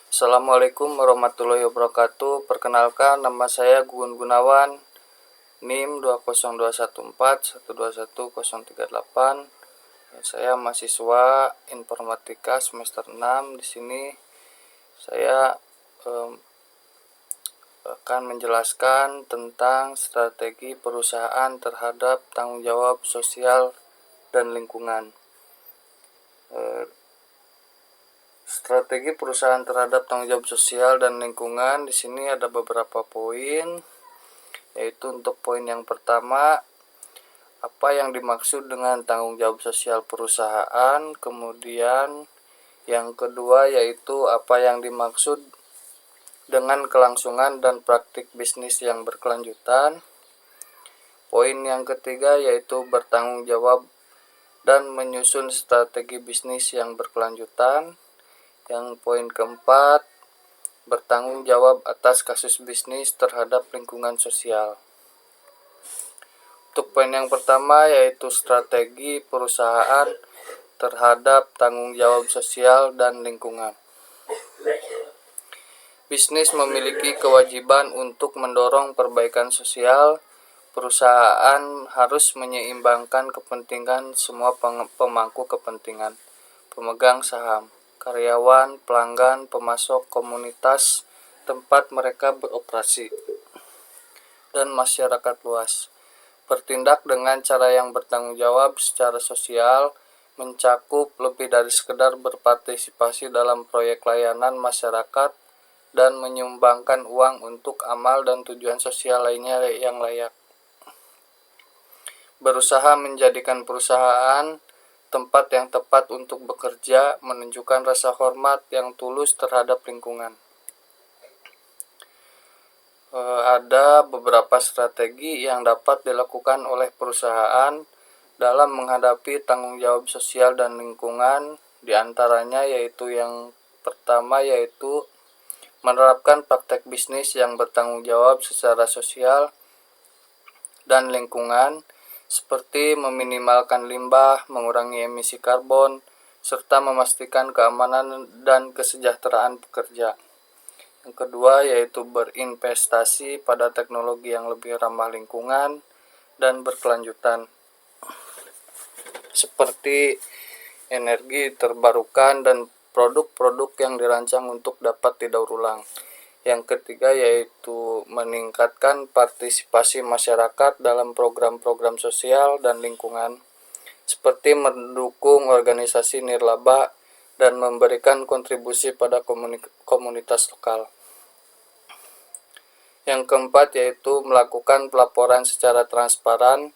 Assalamualaikum warahmatullahi wabarakatuh. Perkenalkan, nama saya Gugun Gunawan, NIM 20214121038. Saya mahasiswa informatika semester 6. Di sini saya akan menjelaskan tentang strategi perusahaan terhadap tanggung jawab sosial dan lingkungan. Strategi perusahaan terhadap tanggung jawab sosial dan lingkungan di sini ada beberapa poin, yaitu untuk poin yang pertama, apa yang dimaksud dengan tanggung jawab sosial perusahaan. Kemudian yang kedua yaitu apa yang dimaksud dengan kelangsungan dan praktik bisnis yang berkelanjutan. Poin yang ketiga yaitu bertanggung jawab dan menyusun strategi bisnis yang berkelanjutan. Yang poin keempat, bertanggung jawab atas kasus bisnis terhadap lingkungan sosial. Untuk poin yang pertama yaitu strategi perusahaan terhadap tanggung jawab sosial dan lingkungan. Bisnis memiliki kewajiban untuk mendorong perbaikan sosial. Perusahaan harus menyeimbangkan kepentingan semua pemangku kepentingan, pemegang saham, karyawan, pelanggan, pemasok, komunitas tempat mereka beroperasi, dan masyarakat luas. Bertindak dengan cara yang bertanggung jawab secara sosial mencakup lebih dari sekedar berpartisipasi dalam proyek layanan masyarakat dan menyumbangkan uang untuk amal dan tujuan sosial lainnya yang layak. Berusaha menjadikan perusahaan tempat yang tepat untuk bekerja, menunjukkan rasa hormat yang tulus terhadap lingkungan. Ada beberapa strategi yang dapat dilakukan oleh perusahaan dalam menghadapi tanggung jawab sosial dan lingkungan. Di antaranya yaitu yang pertama yaitu menerapkan praktek bisnis yang bertanggung jawab secara sosial dan lingkungan, seperti meminimalkan limbah, mengurangi emisi karbon, serta memastikan keamanan dan kesejahteraan pekerja. Yang kedua yaitu berinvestasi pada teknologi yang lebih ramah lingkungan dan berkelanjutan, seperti energi terbarukan dan produk-produk yang dirancang untuk dapat didaur ulang. Yang ketiga yaitu meningkatkan partisipasi masyarakat dalam program-program sosial dan lingkungan, seperti mendukung organisasi nirlaba dan memberikan kontribusi pada komunitas lokal. Yang keempat yaitu melakukan pelaporan secara transparan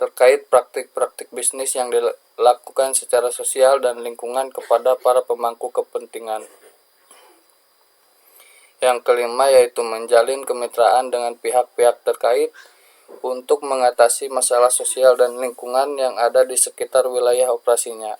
terkait praktik-praktik bisnis yang dilakukan secara sosial dan lingkungan kepada para pemangku kepentingan. Yang kelima yaitu menjalin kemitraan dengan pihak-pihak terkait untuk mengatasi masalah sosial dan lingkungan yang ada di sekitar wilayah operasinya.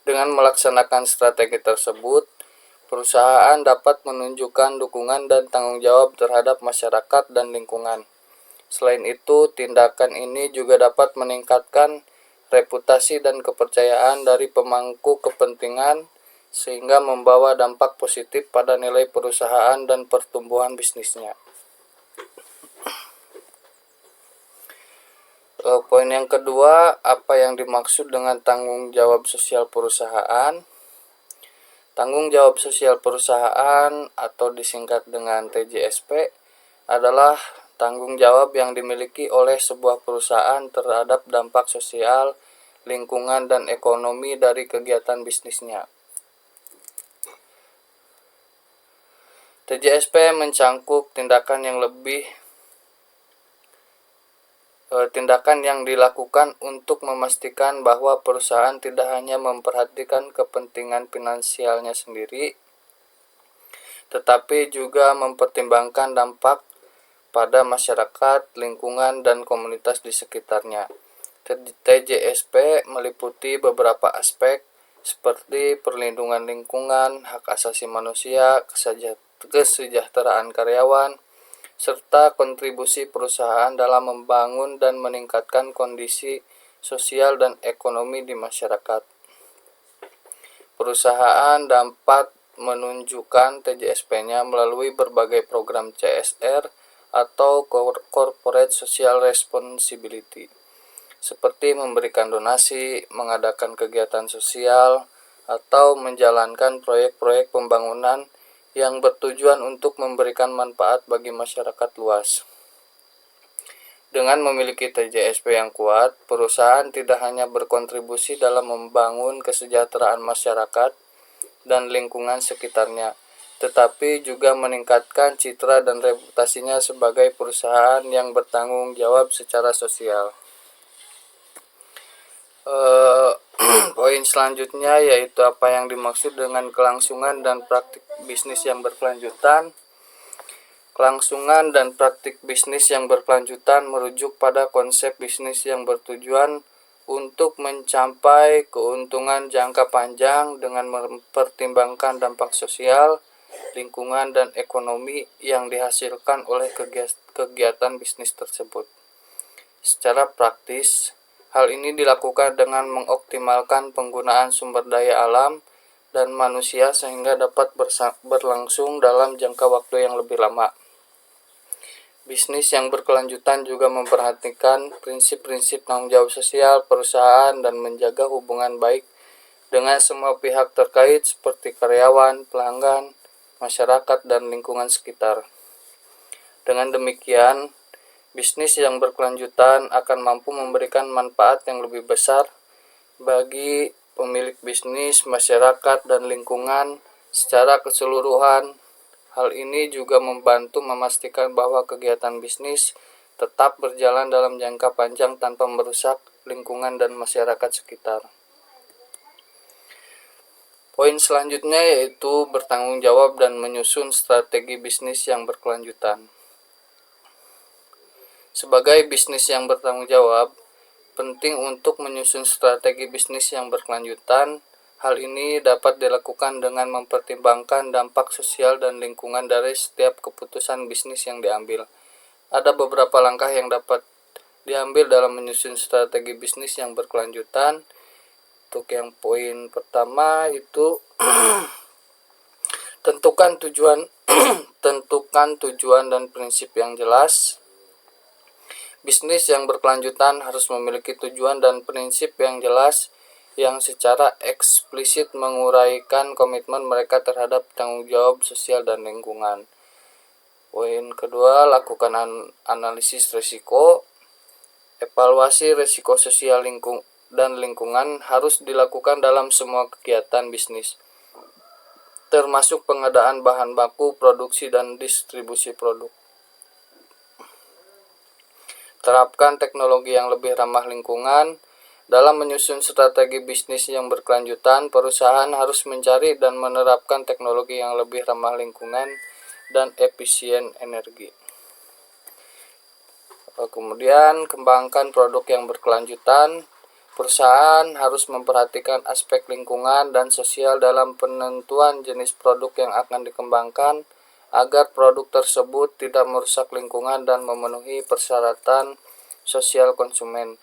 Dengan melaksanakan strategi tersebut, perusahaan dapat menunjukkan dukungan dan tanggung jawab terhadap masyarakat dan lingkungan. Selain itu, tindakan ini juga dapat meningkatkan reputasi dan kepercayaan dari pemangku kepentingan sehingga membawa dampak positif pada nilai perusahaan dan pertumbuhan bisnisnya. Poin yang kedua, apa yang dimaksud dengan tanggung jawab sosial perusahaan? Tanggung jawab sosial perusahaan atau disingkat dengan TJSP adalah tanggung jawab yang dimiliki oleh sebuah perusahaan terhadap dampak sosial, lingkungan, dan ekonomi dari kegiatan bisnisnya. TJSP mencangkup tindakan yang dilakukan untuk memastikan bahwa perusahaan tidak hanya memperhatikan kepentingan finansialnya sendiri, tetapi juga mempertimbangkan dampak pada masyarakat, lingkungan, dan komunitas di sekitarnya. TJSP meliputi beberapa aspek seperti perlindungan lingkungan, hak asasi manusia, kesejahteraan karyawan, serta kontribusi perusahaan dalam membangun dan meningkatkan kondisi sosial dan ekonomi di masyarakat. Perusahaan dapat menunjukkan TJSP-nya melalui berbagai program CSR atau Corporate Social Responsibility, seperti memberikan donasi, mengadakan kegiatan sosial, atau menjalankan proyek-proyek pembangunan yang bertujuan untuk memberikan manfaat bagi masyarakat luas. Dengan memiliki TJSP yang kuat, perusahaan tidak hanya berkontribusi dalam membangun kesejahteraan masyarakat dan lingkungan sekitarnya, tetapi juga meningkatkan citra dan reputasinya sebagai perusahaan yang bertanggung jawab secara sosial. Poin selanjutnya yaitu apa yang dimaksud dengan kelangsungan dan praktik bisnis yang berkelanjutan. Kelangsungan dan praktik bisnis yang berkelanjutan merujuk pada konsep bisnis yang bertujuan untuk mencapai keuntungan jangka panjang dengan mempertimbangkan dampak sosial, lingkungan, dan ekonomi yang dihasilkan oleh kegiatan bisnis tersebut. Secara praktis, hal ini dilakukan dengan mengoptimalkan penggunaan sumber daya alam dan manusia sehingga dapat berlangsung dalam jangka waktu yang lebih lama. Bisnis yang berkelanjutan juga memperhatikan prinsip-prinsip tanggung jawab sosial perusahaan dan menjaga hubungan baik dengan semua pihak terkait seperti karyawan, pelanggan, masyarakat, dan lingkungan sekitar. Dengan demikian, bisnis yang berkelanjutan akan mampu memberikan manfaat yang lebih besar bagi pemilik bisnis, masyarakat, dan lingkungan secara keseluruhan. Hal ini juga membantu memastikan bahwa kegiatan bisnis tetap berjalan dalam jangka panjang tanpa merusak lingkungan dan masyarakat sekitar. Poin selanjutnya yaitu bertanggung jawab dan menyusun strategi bisnis yang berkelanjutan. Sebagai bisnis yang bertanggung jawab, penting untuk menyusun strategi bisnis yang berkelanjutan. Hal ini dapat dilakukan dengan mempertimbangkan dampak sosial dan lingkungan dari setiap keputusan bisnis yang diambil. Ada beberapa langkah yang dapat diambil dalam menyusun strategi bisnis yang berkelanjutan. Untuk yang poin pertama itu tentukan tujuan dan prinsip yang jelas. Bisnis yang berkelanjutan harus memiliki tujuan dan prinsip yang jelas yang secara eksplisit menguraikan komitmen mereka terhadap tanggung jawab sosial dan lingkungan. Poin kedua, lakukan analisis risiko. Evaluasi risiko sosial dan lingkungan harus dilakukan dalam semua kegiatan bisnis, termasuk pengadaan bahan baku, produksi, dan distribusi produk. Terapkan teknologi yang lebih ramah lingkungan. Dalam menyusun strategi bisnis yang berkelanjutan, perusahaan harus mencari dan menerapkan teknologi yang lebih ramah lingkungan dan efisien energi. Kemudian, kembangkan produk yang berkelanjutan. Perusahaan harus memperhatikan aspek lingkungan dan sosial dalam penentuan jenis produk yang akan dikembangkan agar produk tersebut tidak merusak lingkungan dan memenuhi persyaratan sosial konsumen.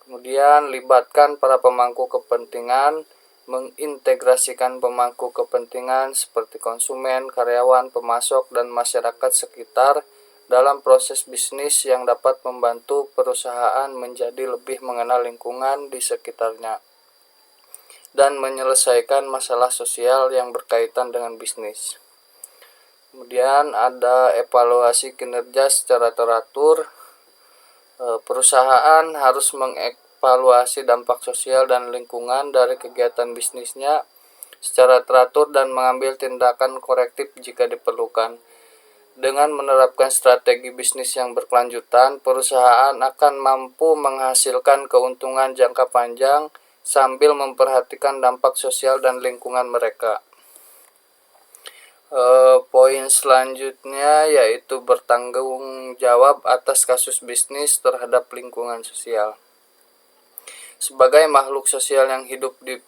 Kemudian, libatkan para pemangku kepentingan, mengintegrasikan pemangku kepentingan seperti konsumen, karyawan, pemasok, dan masyarakat sekitar dalam proses bisnis yang dapat membantu perusahaan menjadi lebih mengenal lingkungan di sekitarnya dan menyelesaikan masalah sosial yang berkaitan dengan bisnis. Kemudian ada evaluasi kinerja secara teratur. Perusahaan harus mengevaluasi dampak sosial dan lingkungan dari kegiatan bisnisnya secara teratur dan mengambil tindakan korektif jika diperlukan. Dengan menerapkan strategi bisnis yang berkelanjutan, perusahaan akan mampu menghasilkan keuntungan jangka panjang sambil memperhatikan dampak sosial dan lingkungan mereka. Poin selanjutnya yaitu bertanggung jawab atas kasus bisnis terhadap lingkungan sosial. Sebagai makhluk sosial yang hidup di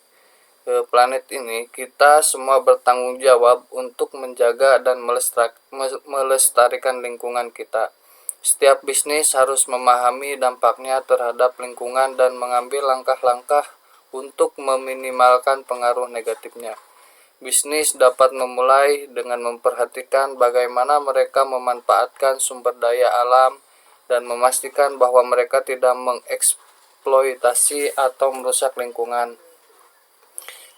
planet ini, kita semua bertanggung jawab untuk menjaga dan melestarikan lingkungan kita. Setiap bisnis harus memahami dampaknya terhadap lingkungan dan mengambil langkah-langkah untuk meminimalkan pengaruh negatifnya. Bisnis dapat memulai dengan memperhatikan bagaimana mereka memanfaatkan sumber daya alam dan memastikan bahwa mereka tidak mengeksploitasi atau merusak lingkungan.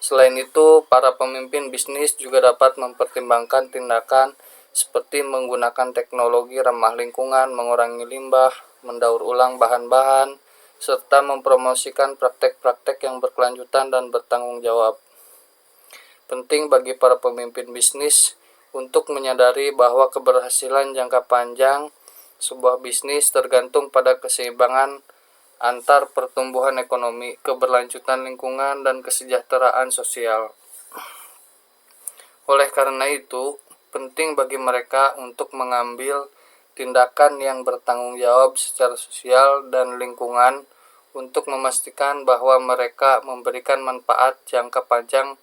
Selain itu, para pemimpin bisnis juga dapat mempertimbangkan tindakan seperti menggunakan teknologi ramah lingkungan, mengurangi limbah, mendaur ulang bahan-bahan, serta mempromosikan praktek-praktek yang berkelanjutan dan bertanggung jawab. Penting bagi para pemimpin bisnis untuk menyadari bahwa keberhasilan jangka panjang sebuah bisnis tergantung pada keseimbangan antar pertumbuhan ekonomi, keberlanjutan lingkungan, dan kesejahteraan sosial. Oleh karena itu, penting bagi mereka untuk mengambil tindakan yang bertanggung jawab secara sosial dan lingkungan untuk memastikan bahwa mereka memberikan manfaat jangka panjang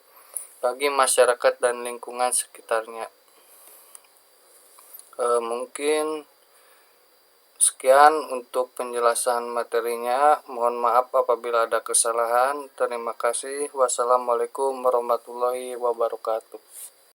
bagi masyarakat dan lingkungan sekitarnya. Mungkin sekian untuk penjelasan materinya. Mohon maaf apabila ada kesalahan. Terima kasih. Wassalamualaikum warahmatullahi wabarakatuh.